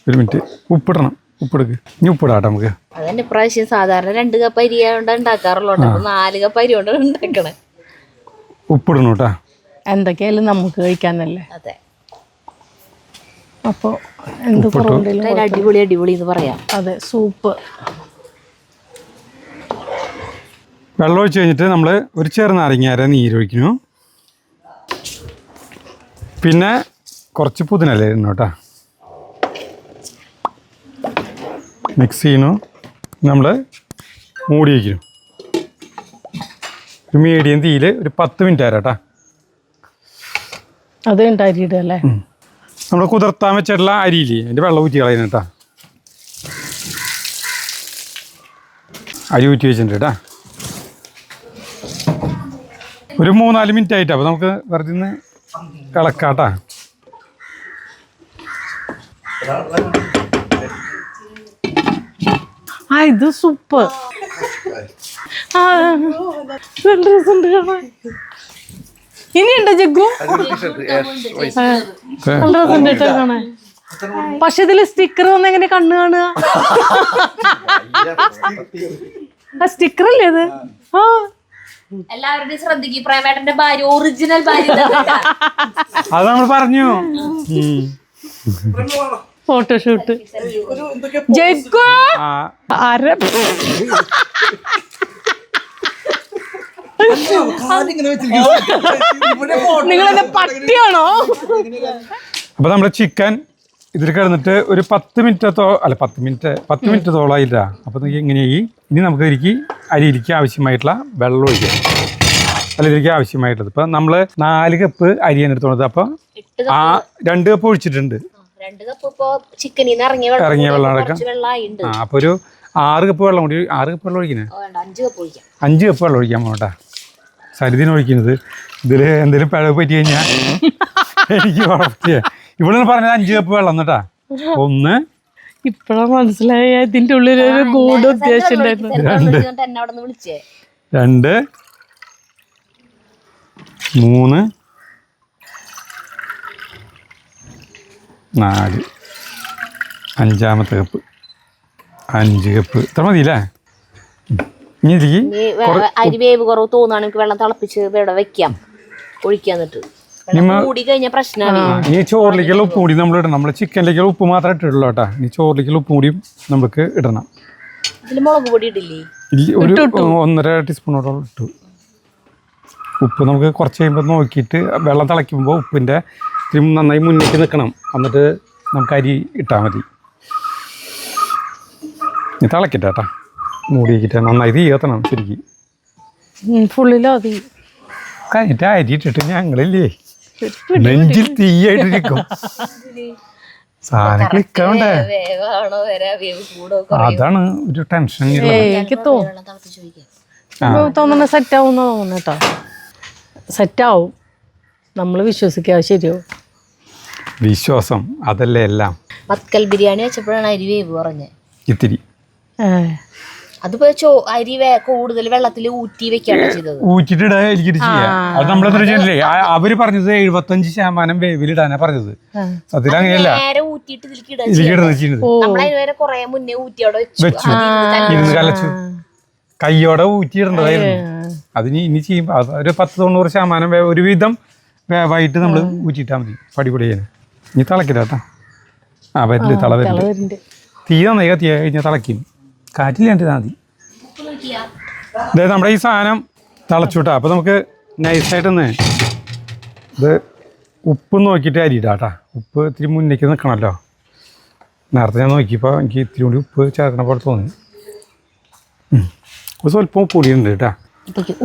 1 മിനിറ്റ് ഉപ്പിടണം. ഉപ്പിടുക്ക്. ഇനി ഉപ്പിടാട്ടെ നമുക്ക്. അതന്നെ ഇപ്രാവശ്യം സാധാരണ 2 കപ്പ് അരി കൊണ്ട് ഉണ്ടാക്കാറുള്ളൂ. 4 കപ്പ് അരി കൊണ്ട് ഉണ്ടാക്കണേ. ഉപ്പിടണം കേട്ടാ. എന്തൊക്കെയായാലും നമുക്ക് കഴിക്കാന്നല്ലേ. അതെ, അപ്പോൾ എന്ത് കുറവുണ്ടെങ്കിലും അടിപൊളി അടിപൊളി എന്ന് പറയാം. അതെ, സൂപ്പ്. വെള്ളം ഒഴിച്ച് കഴിഞ്ഞിട്ട് നമ്മൾ ഒരു ചെറുനാരങ്ങ നീരൊഴിക്കുന്നു. പിന്നെ കുറച്ച് പുതിനല്ലേ ഇരുന്നു കേട്ടോ. മിക്സ് ചെയ്യുന്നു. നമ്മൾ മൂടി വയ്ക്കുന്നു. ഒരു മീഡിയം തീയിൽ ഒരു 10 മിനിറ്റ് ആരാ കേട്ടോ. അത് ഉണ്ടാക്കിയിട്ടല്ലേ നമ്മൾ കുതിർത്താൻ വെച്ചിട്ടുള്ള അരിയില്ലേ, അതിൻ്റെ വെള്ളം ഊറ്റി കളയുന്നു കേട്ടോ. അരി ഊറ്റി വെച്ചിട്ടുണ്ട് കേട്ടോ. ഒരു 3-4 മിനിറ്റ് ആയിട്ട്. അപ്പോൾ നമുക്ക് വെറുതെ ഒന്ന് ഇളക്കാട്ടാ. ഇത് സൂപ്പ്. ഇനിയുണ്ടോ ജഗ്ഗു? നല്ല രസമുണ്ട് കേട്ടോ കാണാൻ. പക്ഷെ ഇതില് സ്റ്റിക്കർ വന്ന് എങ്ങനെ കണ്ണ് കാണുക? സ്റ്റിക്കർ അല്ലേ ഇത്? ആ, എല്ലാവരുടെയും ശ്രദ്ധിക്കും. പ്രേമേട്ടന്റെ ഭാര്യ ഒറിജിനൽ ഭാര്യ. അത് നമ്മൾ പറഞ്ഞു. ഫോട്ടോഷൂട്ട്. ജഗ്ഗു ആരെ നിങ്ങളെന്നെ പട്ടിയാണോ? അപ്പോൾ നമ്മൾ ചിക്കൻ ഇതിൽ കിടന്നിട്ട് ഒരു 10 മിനിറ്റത്തോളായില്ല. അപ്പോൾ ഇങ്ങനെയായി. ഇനി നമുക്ക് ഇതിലേക്ക് അരിയിലേക്ക് ആവശ്യമായിട്ടുള്ള വെള്ളം ഒഴിക്കാം. അല്ല, ഇതിലേക്ക് ആവശ്യമായിട്ടുള്ളത് ഇപ്പം നമ്മൾ 4 കപ്പ് അരിയാണ് എടുത്തോളത്. അപ്പം 2 കപ്പ് ഒഴിച്ചിട്ടുണ്ട്. 2 കപ്പ് ഇപ്പോ ചിക്കനിൽ നിന്ന് ഇറങ്ങിയ വെള്ളം അടക്കം. അപ്പോൾ ഒരു 6 കപ്പ് വെള്ളം കൂടി. 6 കപ്പ് വെള്ളം ഒഴിക്കുന്നത് 5 കപ്പ് വെള്ളം ഒഴിക്കാൻ പോകട്ടെ. സരിദിന് ഒഴിക്കുന്നത്. ഇതിൽ എന്തെങ്കിലും പിഴവ് പറ്റി കഴിഞ്ഞാൽ എനിക്ക് കുഴപ്പമില്ല. ഇവിടെ പറഞ്ഞത് 5 കപ്പ് വെള്ളം എന്നിട്ടാ. 1 ഇപ്പഴാ മനസ്സിലായ ഇതിന്റെ ഉള്ളിൽ ഒരു ഗൂഢ ഉദ്ദേശം ഉണ്ടായിരുന്നു. 2 3 4 5-ാമത്തെ കപ്പ് 5 കപ്പ് ഇത്ര മതിയില്ലേ? ഇനി അരി വേവ് കുറവ് തോന്നുകയാണെങ്കിൽ വെള്ളം തിളപ്പിച്ച് ഇവിടെ വെക്കാം, ഒഴിക്കാന്നിട്ട്. കൂടി കഴിഞ്ഞ പ്രശ്നമാണ്. ഇനി ചോറിലേക്കുള്ള ഉപ്പ് കൂടി നമ്മൾ ഇടണം. നമ്മൾ ചിക്കനിലേക്കുള്ള ഉപ്പ് മാത്രമേ ഇട്ടിട്ടുള്ളൂ കേട്ടോ. ഇനി ചോറിലേക്കുള്ള ഉപ്പ് കൂടിയും നമുക്ക് ഇടണം. ഇതിൽ മുളക് പൊടി ഇടില്ലേ? ഒരു 1.5 ടീസ്പൂണോളം ഇട്ടു. ഉപ്പ് നമുക്ക് കുറച്ച് കഴിയുമ്പോൾ നോക്കിയിട്ട് വെള്ളം തിളയ്ക്കുമ്പോൾ ഉപ്പിൻ്റെ നന്നായി മുന്നേക്ക് നിൽക്കണം. എന്നിട്ട് നമുക്ക് അരി ഇട്ടാൽ മതി. ഇനി തിളക്കട്ടെ കേട്ടോ. മൂടി വയ്ക്കിട്ട് നന്നായി തീ കത്തണം ശരിക്കും. ഫുള്ളിലോ തീ കഴിഞ്ഞിട്ട് അരി ഇട്ടിട്ട് ഞങ്ങളില്ലേ നെഞ്ചിൽ തീയായിട്ടിരിക്കും. സാധനം ക്ലിക്കാവണ്ടേ? അതാണ് ഒരു ടെൻഷൻ. എനിക്ക് തോന്നുന്നു സെറ്റാവും തോന്നുന്നു കേട്ടോ. സെറ്റാവും, നമ്മൾ വിശ്വസിക്കാതെ ശരിയാവും. വിശ്വാസം അതല്ലേ എല്ലാം. മക്കൽ ബിരിയാണി വെച്ചപ്പോഴാണ് അരി വേവ് പറഞ്ഞത്. ഇത്തിരി അതിപ്പോ അരി കൂടുതൽ വെള്ളത്തിൽ ഊറ്റി വെക്കാണ് ചെയ്തത്. ഊറ്റിട്ട് എനിക്കിട്ട് ചെയ്യാം. അത് നമ്മളെന്താ ചെയ്യല്ലേ, അവര് പറഞ്ഞത് 75% വേവിലിടാനാ പറഞ്ഞത്. സത്യത്തിൽ അങ്ങനെയല്ല, നേരെ ഊറ്റിയിട്ട് ഇതിലേക്ക് ഇതിലിടുന്നത് ചെയ്യുന്നത്. നമ്മളതിന് കൊറേ മുന്നേ ഊറ്റി അവിടെ വെച്ചു ഇരുന്ന് കലച്ചു കയ്യോടെ ഊറ്റിയിടേണ്ടതായിരുന്നു. അതിന് ഇനി ചെയ്യുമ്പോൾ ഒരു 10-90% ഒരുവിധം വേവായിട്ട് നമ്മൾ ഊറ്റിയിട്ടാൽ മതി. പടിപൊടി ചെയ്യാൻ. ഇനി തിളക്കില്ല കേട്ടോ. ആ വരില്ല, തള വരില്ല. തീ നന്നായി കത്തിയാ കഴിഞ്ഞാൽ തിളക്കും. കാറ്റില്ലാണ്ട് മതി. അതായത് നമ്മുടെ ഈ സാധനം തിളച്ചുട്ടാ. അപ്പോൾ നമുക്ക് നൈസായിട്ടൊന്ന് ഇത് ഉപ്പ് നോക്കിയിട്ട് അരിയിടാം കേട്ടോ. ഉപ്പ് ഇത്തിരി മുന്നേക്ക് നിൽക്കണമല്ലോ. നേരത്തെ ഞാൻ നോക്കിയപ്പോൾ എനിക്ക് ഇത്തിരി കൂടി ഉപ്പ് ചേർക്കണ പോലെ തോന്നി. സ്വല്പം ഉപ്പ് കൂടിയുണ്ട് കേട്ടോ.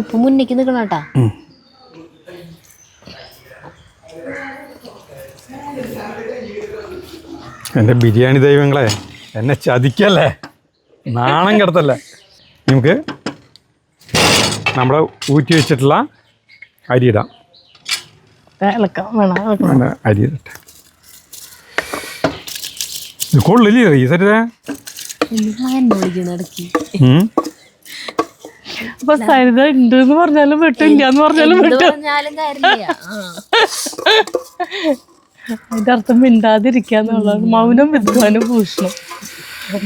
ഉപ്പ് മുന്നേക്ക് നിൽക്കണം കേട്ടാ. എൻ്റെ ബിരിയാണി ദൈവങ്ങളെ, എന്നെ ചതിക്കല്ലേ, നാണം കിടത്തല്ലേ. നമുക്ക് നമ്മുടെ ഊറ്റി വെച്ചിട്ടുള്ള അരി ഇടാം. അരി ഇടട്ടെ. ഇത് കൊള്ളില്ലേ ഈ സരിത? അപ്പൊ സരിത ഉണ്ട് എന്ന് പറഞ്ഞാലും വിട്ടില്ല എന്ന് പറഞ്ഞാലും അതിന്റെ അർത്ഥം മിണ്ടാതിരിക്കാന്നുള്ളതാണ്. മൗനം വിദ്വാനും ഭൂഷണം.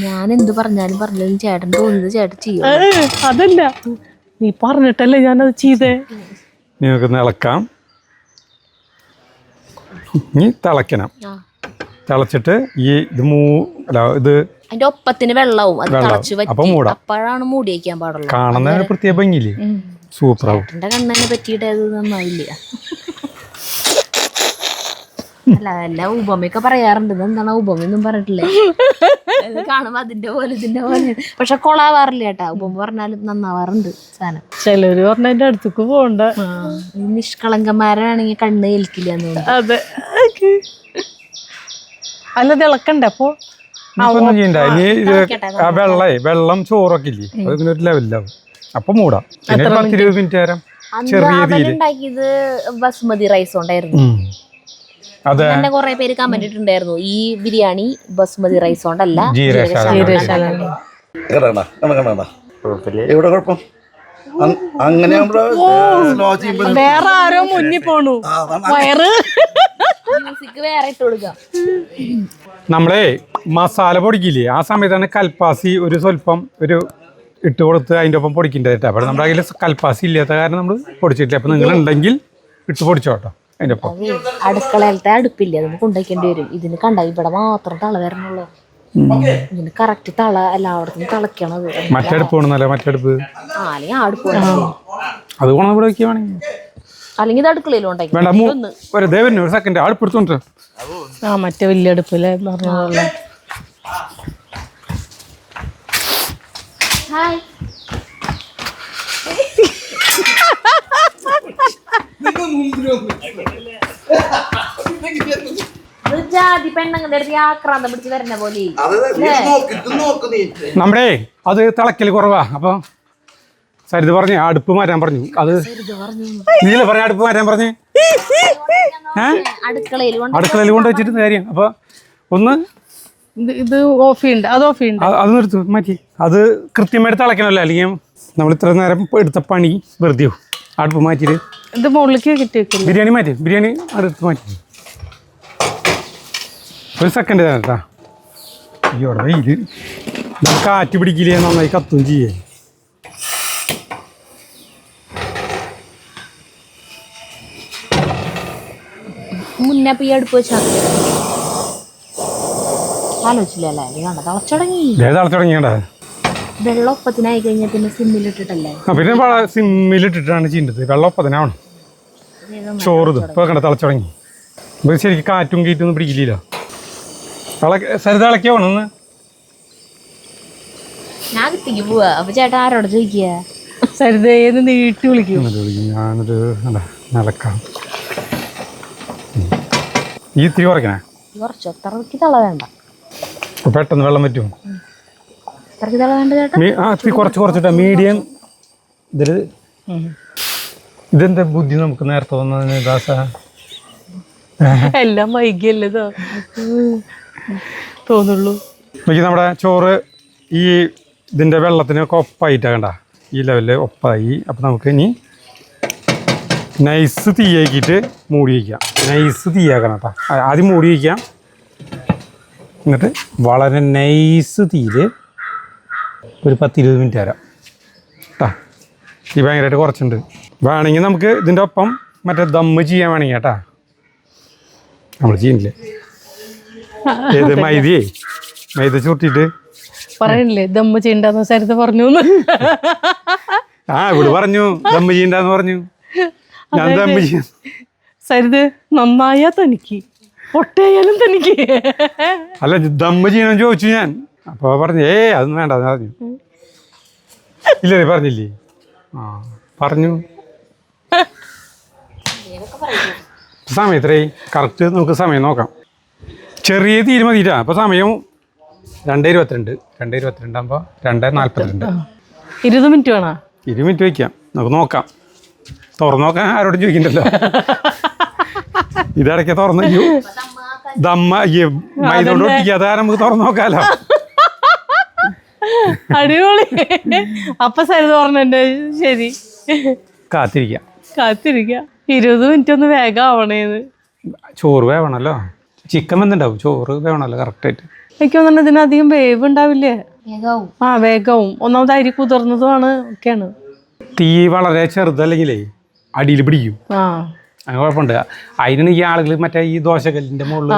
ഞാൻ എന്ത് പറഞ്ഞാലും ചേട്ടൻ തോന്നുന്നത് ചേട്ടൻ ചെയ്യും. അതല്ല, നീ പറഞ്ഞിട്ടല്ലേ ഞാനത് ചെയ്തേ. നിങ്ങൾക്ക് ഇളക്കാം. ഇനി തിളക്കണം. തിളച്ചിട്ട് ഈ ഇത് ഇത് അതിന്റെ ഒപ്പത്തിന് വെള്ളവും അത് തിളച്ച് അപ്പൊ മൂടാം. അപ്പോഴാണ് മൂടി വയ്ക്കാൻ പാടുള്ളൂ. കാണുന്ന പ്രത്യേക ഭംഗിയില്ലേ, സൂപ്പറാവും. ചേട്ടന്റെ കണ്ണനെ പറ്റിയിട്ട് അത് നന്നാവില്ല. അല്ല എല്ലാ ഉപമയൊക്കെ പറയാറുണ്ട്. എന്താണ് ഉപമയൊന്നും പറഞ്ഞിട്ടില്ലേ? കാണുമ്പോ അതിന്റെ പോലെ ഇതിന്റെ പോലെ. പക്ഷെ കൊളാവാറില്ല ചേട്ടാ. ഉപമ പറഞ്ഞാലും നന്നാവാറുണ്ട് സാധനം. ചിലര് പറഞ്ഞ അതിന്റെ അടുത്തേക്ക് പോകണ്ട. നിഷ്കളങ്കന്മാരാണെങ്കിൽ കണ്ണ് ഏൽക്കില്ല എന്ന് തോന്നുന്നു. അതെ. അല്ല തിളക്കണ്ടേ അപ്പൊ? വെള്ളം ചോറൊക്കെ ഇല്ലേ, അതിങ്ങനെ ഒരു ലെവലിലാവും. അപ്പൊ മൂടാം. പിന്നെ 10-20 മിനിറ്റ് നേരം ചെറിയ തീയിൽ ഉണ്ടാക്കിയത് ബസുമതി റൈസ് ഉണ്ടായിരുന്നു. എന്നെ കൊറേ പേര് കമന്റ് ഇട്ടുണ്ടായിരുന്നു, ഈ ബിരിയാണി ബസുമതി റൈസ് കൊണ്ടല്ല അങ്ങനെ വേറെ ആരോ മുന്നിൽ പോണു. വയറ് മ്യൂസിക് വേറെ ഇട്ട് കൊടുക്കാം. നമ്മളെ മസാല പൊടിക്കില്ലേ, ആ സമയത്താണ് കൽപ്പാസി ഒരു സ്വല്പം ഒരു ഇട്ട് കൊടുത്ത് അതിൻ്റെ ഒപ്പം പൊടിക്കേണ്ടതായിട്ട്. അപ്പോൾ നമ്മുടെ കയ്യിൽ കൽപ്പാസി ഇല്ലാത്ത കാരണം നമ്മൾ പൊടിച്ചിട്ടില്ല. അപ്പം നിങ്ങളുണ്ടെങ്കിൽ ഇട്ട് പൊടിച്ചോട്ടോ അതിൻ്റെ ഒപ്പം. അടുക്കളയിലത്തെ അടുപ്പില്ല, നമുക്ക് കൊണ്ടുവയ്ക്കേണ്ടി വരും. ഇതിന് കണ്ട ഇവിടെ മാത്രം തള വരണുള്ളൂ. ഇതിന് കറക്റ്റ് തള എല്ലായിടത്തും തിളക്കണത്. മറ്റടുപ്പ് വേണമെന്നല്ല, മറ്റടുപ്പ് അല്ലെങ്കിൽ അടുപ്പ് അത് വേണം ഇവിടെ വയ്ക്കുക വേണമെങ്കിൽ. അല്ലെങ്കിൽ ഇത് അടുക്കളയിലും ഉണ്ടാക്കി വേണ്ട. ഒരു ദേവന് ഒരു സെക്കൻഡ് അടുപ്പ് എടുത്തോണ്ട്. ആ മറ്റേ വലിയ അടുപ്പില്ലേ പറഞ്ഞ. ഹായ് ജാതി പെണ്ണങ്ങളുടെ അടുത്ത് ആക്രാന്തം പിടിച്ച് വരുന്ന പോലെ. നമ്മുടെ അത് തിളക്കൽ കുറവാ. അപ്പൊ സരിത പറഞ്ഞു അടുപ്പ് മാറ്റാൻ പറഞ്ഞു. അത് നീല പറഞ്ഞ അടുപ്പ് മാറ്റാൻ പറഞ്ഞു. അടുക്കളയിൽ കൊണ്ട് വെച്ചിട്ട് കാര്യം. അപ്പൊ ഒന്ന് ഇത് ഓഫ് ചെയ്യണ്ട, അത് ഓഫ് ചെയ്യണ്ട, അത് നിർത്ത് മാറ്റി. അത് കൃത്യമായിട്ട് തിളക്കണമല്ലോ, അല്ലെങ്കിൽ നമ്മൾ ഇത്ര നേരം എടുത്ത പണി വെറുതെ അടുപ്പ് മാറ്റിയിട്ട്. ഇത് മുകളിലേക്ക് കിട്ടി വെക്കില്ല. ബിരിയാണി മാറ്റി, ബിരിയാണി അടുത്ത് മാറ്റി. ഒരു സെക്കൻഡ് തന്നെ കേട്ടാ. ഇവിടെ വെയിൽ കാറ്റ് പിടിക്കില്ലേ, നന്നായി കത്തും ചെയ്യേ. മുന്നേ ഈ അടുപ്പ് വെച്ചാൽ ആലോചിച്ചില്ലല്ലേ? തിളച്ചുടങ്ങി. തിളച്ചുടങ്ങിയണ്ട. വെള്ളം ഒപ്പത്തിനായി കഴിഞ്ഞാൽ പിന്നെ സിമ്മിലിട്ടിട്ടല്ലേ? പിന്നെ സിമ്മിലിട്ടിട്ടാണ് ചെയ്യേണ്ടത്. വെള്ളം ഒപ്പത്തിനാവണം. ചോറ് ഇപ്പൊ കണ്ട തിളച്ചുടങ്ങി. ഇപ്പൊ ശരിക്കും കാറ്റും കീറ്റൊന്നും പിടിക്കില്ലല്ലോ. സരിത ഇളക്കിയോ ഒന്ന്? ഞാൻ കിട്ടിക്ക് പോവാ. അപ്പൊ ചേട്ടാ ആരോട് ചോദിക്കുക? സരിതേന്ന് നീട്ടി വിളിക്കും. ഞാനൊരു നിലക്കാം. ഈ ഇത്തിരി കുറയ്ക്കണേ. കുറച്ച് അത്രയ്ക്ക് തള വേണ്ട. പെട്ടെന്ന് വെള്ളം പറ്റും. അത്രയ്ക്ക് തള വേണ്ട ചേട്ടാ. ഇത്തിരി കുറച്ചിട്ടാ മീഡിയം. ഇതെന്താ ബുദ്ധി നമുക്ക് നേരത്തെ വന്നതിന് ദാസ? എല്ലാം വൈകിയല്ലേ തോന്നുള്ളൂ. നോക്കി നമ്മുടെ ചോറ് ഈ ഇതിൻ്റെ വെള്ളത്തിനൊക്കെ ഒപ്പായിട്ടാണ് കണ്ട, ഈ ലെവലിൽ ഒപ്പായി. അപ്പോൾ നമുക്ക് ഇനി നൈസ് തീയാക്കിയിട്ട് മൂടി വയ്ക്കാം. നൈസ് തീയാക്കണം കേട്ടോ. ആദ്യം മൂടി വയ്ക്കാം, എന്നിട്ട് വളരെ നൈസ് തീയിൽ ഒരു 10-20 മിനിറ്റ് തരാം കേട്ടോ. തീ ഭയങ്കരമായിട്ട് കുറച്ചുണ്ട്. വേണമെങ്കിൽ നമുക്ക് ഇതിൻ്റെ ഒപ്പം മറ്റേ ദമ്മ് ചെയ്യാൻ വേണമെങ്കിൽ കേട്ടാ. നമ്മൾ ചെയ്യുന്നില്ലേ ഏത് മൈദ ചുരുട്ടിയിട്ട് പറയണില്ലേ ദമ്മ് ചെയ്യണ്ടെന്ന് സരിത പറഞ്ഞു. ഇവിടെ പറഞ്ഞു ദമ്മ് ചെയ്യണ്ടെന്ന് പറഞ്ഞു. ഞാൻ ദമ്മ് ചെയ്യാം. സരിത് നന്നായാ തനിക്ക്, പൊട്ടയാലും തനിക്ക്. അല്ല ദമ്മ് ചെയ്യണമെന്ന് ചോദിച്ചു ഞാൻ. അപ്പോൾ പറഞ്ഞു അതൊന്നും വേണ്ട പറഞ്ഞു. ഇല്ലേ പറഞ്ഞില്ലേ? പറഞ്ഞു. സമയം എത്രയായി? കറക്റ്റ് നമുക്ക് സമയം നോക്കാം. ചെറിയ തീര് മതിയിട്ടാ. അപ്പോൾ സമയം 2:22. 2:22 ആകുമ്പോൾ 2:42. 20 മിനിറ്റ് വേണോ? 20 മിനിറ്റ് വയ്ക്കാം. നമുക്ക് നോക്കാം. തുറന്നു നോക്കാൻ ആരോടും ചോദിക്കണ്ടല്ലോ. ഇടയ്ക്ക് തുറന്നു ദമ്മ മൈദോട് ഒട്ടിക്കാതെ നമുക്ക് തുറന്നു നോക്കാലോ. അടിപൊളി. അപ്പൊ സരിത പറഞ്ഞ ശരി, കാത്തിരിക്കാം. 20 മിനിറ്റ് ഒന്ന് വേഗം ആവണേന്ന്. ചോറ് വേവണല്ലോ, ചിക്കൻ വന്നിട്ടുണ്ടാവും, ചോറ് വേവണല്ലോ കറക്റ്റായിട്ട്. എനിക്ക് തോന്നുന്നു ഇതിനധികം വേവ് ഉണ്ടാവില്ലേ? വേഗാവും. വേഗവും. ഒന്നാമത് അരി കുതിർന്നതുമാണ് ഒക്കെയാണ്. തീ വളരെ ചെറുതല്ലെങ്കിലേ അടിയിൽ പിടിക്കും. അങ്ങനെ കുഴപ്പമുണ്ട്. അതിനാണ് ഈ ആളുകൾ മറ്റേ ഈ ദോശക്കല്ലിന്റെ മുകളിൽ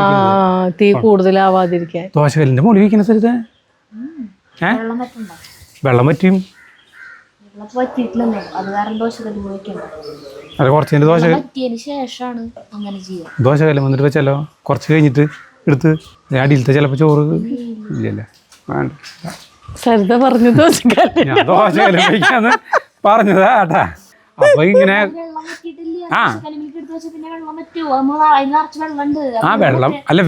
തീ കൂടുതലാവാതിരിക്കാൻ. ദോശക്കല്ലിന്റെ മുകളിൽ വയ്ക്കുന്ന സ്ഥലത്ത് വെള്ളം പറ്റും. അത് കുറച്ചതിന്റെ ശേഷമാണ് അങ്ങനെ ചെയ്യാം. ദോശക്കല്ല് വന്നിട്ട് വെച്ചാലോ കുറച്ച് കഴിഞ്ഞിട്ട് എടുത്ത് അടിയിലത്തെ ചിലപ്പോൾ ചോറ് ഇല്ലല്ലേ വേണ്ട. സരിത പറഞ്ഞു ഞാൻ ദോശക്കല്ല് വയ്ക്കാന്ന് പറഞ്ഞതാ ഏട്ടാ. അപ്പൊ ഇങ്ങനെ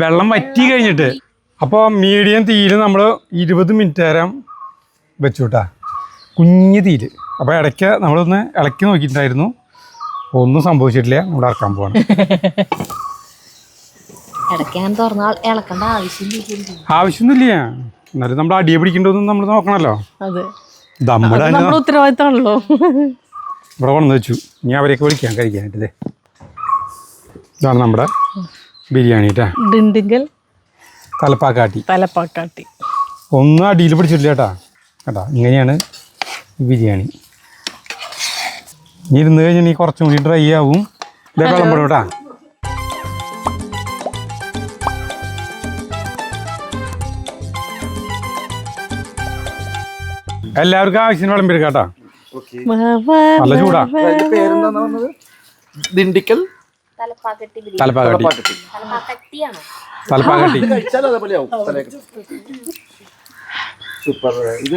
വെള്ളം വറ്റി കഴിഞ്ഞിട്ട്. അപ്പോൾ മീഡിയം തീയിൽ നമ്മൾ 20 മിനിറ്റ് നേരം വെച്ചു കേട്ടാ, കുഞ്ഞ് തീയിൽ. അപ്പോൾ ഇടയ്ക്ക് നമ്മളൊന്ന് ഇളക്കി നോക്കിയിട്ടുണ്ടായിരുന്നു, ഒന്നും സംഭവിച്ചിട്ടില്ല. നമ്മൾ ഇറക്കാൻ പോവാണ്. ആവശ്യമൊന്നുമില്ല, എന്നാലും നമ്മൾ അടിയെ പിടിക്കേണ്ടതൊന്നും നമ്മൾ നോക്കണമല്ലോ. നമ്മുടെ ഉത്തരവാദിത്തമാണല്ലോ. ഇവിടെ കൊണ്ടു വെച്ചു. ഇനി അവരെയൊക്കെ വിളിക്കാം കഴിക്കാനായിട്ട്. ഇതാണ് നമ്മുടെ ബിരിയാണി കേട്ടാ. ഡിണ്ടിഗൽ തലപ്പാക്കാട്ടി. ഒന്നും അടിയിൽ പിടിച്ചിട്ടില്ല കേട്ടാ. കേട്ടാ ഇങ്ങനെയാണ് ബിരിയാണി. ഇനി ഇരുന്ന് കഴിഞ്ഞാൽ ഇനി കുറച്ചും കൂടി ഡ്രൈ ആവും. ഇതേ വെള്ളം പെടും കേട്ടാ. എല്ലാവർക്കും ആവശ്യത്തിന് വിളമ്പി എടുക്കാം കേട്ടോ. നല്ല ചൂടാ. ദിണ്ടിക്കൽ തലപ്പാക്കട്ടി.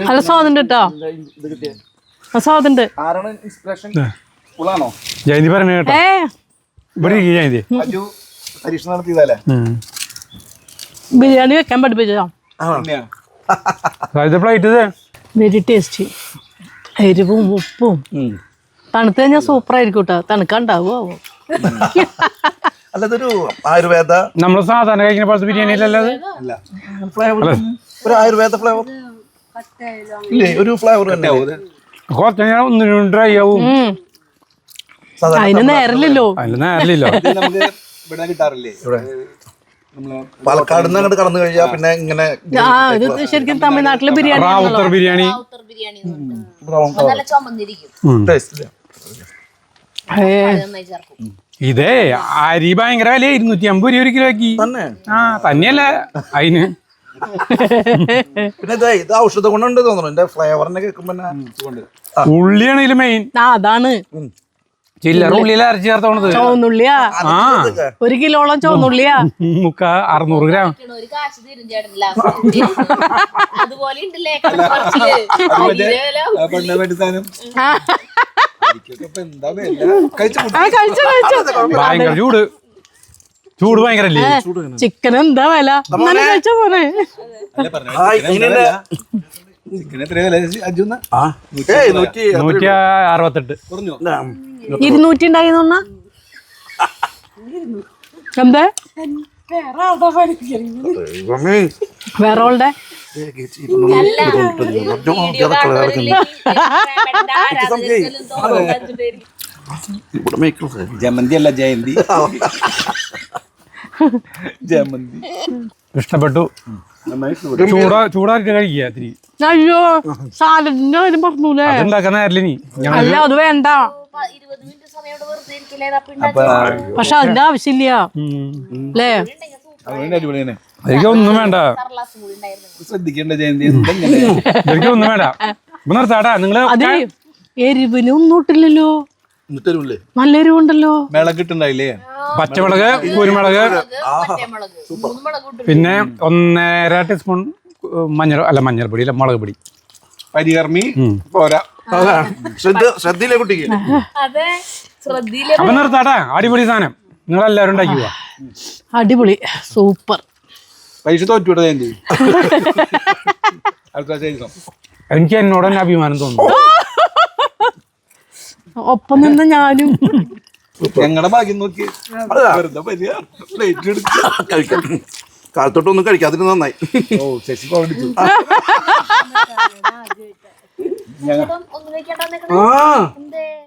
നല്ല സ്വാദുണ്ട് കേട്ടോ. സ്വാദുണ്ട്. ജയന്തി പറഞ്ഞു കേട്ടോ. ഇവിടെ ജയന്തി ബിരിയാണി വെക്കാൻ പഠിപ്പിച്ചോ. Plate very tasty. എരിവും ഉപ്പും. തണുത്ത് കഴിഞ്ഞാൽ സൂപ്പർ ആയിരിക്കും കേട്ടോ. തണുക്കാണ്ടാവോ? അല്ലതൊരു ആയുർവേദ, നമ്മൾ സാധാരണ കഴിക്കുന്ന പോലത്തെ ബിരിയാണി അല്ലല്ലോ. ഒരു ആയുർവേദ ഫ്ലേവർ ഇല്ലേ? ഒരു ഫ്ലേവർ തന്നെ. കുറച്ച് ഞാൻ ഒന്നിനും ഡ്രൈ ആവും. അതിന് നേരല്ലോ. നമുക്ക് ഇവിടെ കിട്ടാറില്ലേ? പാലക്കാട് നിന്ന് അങ്ങോട്ട് കടന്നു കഴിഞ്ഞാൽ പിന്നെ ഇങ്ങനെ ഇത് ശരിക്കും തമിഴ്നാട്ടിലെ ബിരിയാണി. റാവുത്തർ ബിരിയാണി ഇതേ അരി ഭയങ്കര വില. 250 രൂപ 1 കിലോക്ക്. തന്നെയല്ല അതിന്. പിന്നെ ഇത് ഔഷധ ഗുണമുണ്ട് തോന്നുന്നു. എന്റെ ഫ്ലേവറിനെ കേൾക്കുമ്പോ ഉള്ളിയാണ് ഇതിൽ മെയിൻ. അതാണ് ചില്ലറ ഉള്ളിയിൽ അരച്ച് ചേർത്തോണത്. ചുവന്നുള്ളിയാ 1 കിലോളം ചുവന്നുള്ളിയാ. 600 ഗ്രാം. ഭയങ്കര ചൂട് ഭയങ്കരല്ലേ? ചിക്കൻ എന്താ വില? കഴിച്ച പോലെ. 168. 200 ഉണ്ടായി. എന്താ ദൈവമേ. വേറെ ആളുടെ ഇവിടെ മേക്കൽ ജമന്തി അല്ല ജയന്തി. ജമന്തി ഇഷ്ടപ്പെട്ടു. ചൂടായിട്ട് കഴിക്കുക ഇത്തിരി. അയ്യോ സാലഡിന്റെ കാര്യം പറഞ്ഞൂലേ. അതുണ്ടാക്കാൻ നേരില്ല നീ. അല്ല അത് വേണ്ട. 20 മിനിറ്റ് സമയം വെറുതെ ഇരിക്കില്ലേ. പക്ഷെ അതിന്റെ ആവശ്യമില്ല അല്ലേ. അതുകൊണ്ട് അടിപൊളിയാണ്. എനിക്ക് ഒന്നും വേണ്ട. ശ്രദ്ധിക്കേണ്ട ജയന്തി എന്തെങ്ങനെ എനിക്ക് ഒന്നും വേണ്ട. ഇപ്പൊ നിർത്താടാ നിങ്ങള്. അതെ എരിവിന് ഒന്നും ഇട്ടില്ലല്ലോ. തരുമല്ലേ? നല്ല എരിവുണ്ടല്ലോ. മേള കിട്ടുണ്ടായില്ലേ? പച്ചമുളക്, കുരുമുളക്, പിന്നെ 1.5 ടീസ്പൂൺ മഞ്ഞൾപ്പൊടി അല്ല മുളക് പൊടി. പരികർമ്മി പോരാ. ശ്രദ്ധയിലെ കുട്ടിക്ക്. അതെ ശ്രദ്ധയില്. അപ്പൊ നിർത്താടാ. അടിപൊളി സാധനം. നിങ്ങളെല്ലാവരും ഉണ്ടാക്കുക. അടിപൊളി സൂപ്പർ. പരീക്ഷ തോറ്റുവിടാ ജയന്തി. ആൾക്കാർ ചെയ്തോ. എനിക്ക് എന്നോട് തന്നെ അഭിമാനം തോന്നുന്നു. ഒപ്പം നിന്ന് ഞാനും. ഞങ്ങളുടെ ഭാഗ്യം നോക്കി വെറുതെ പ്ലേറ്റ് എടുക്കുക. കഴിക്കാം. കാലത്തോട്ടൊന്നും കഴിക്കാതിന് നന്നായി. ഓ ശശി കോടിച്ചു. ഒന്നും വെക്കട്ടെ.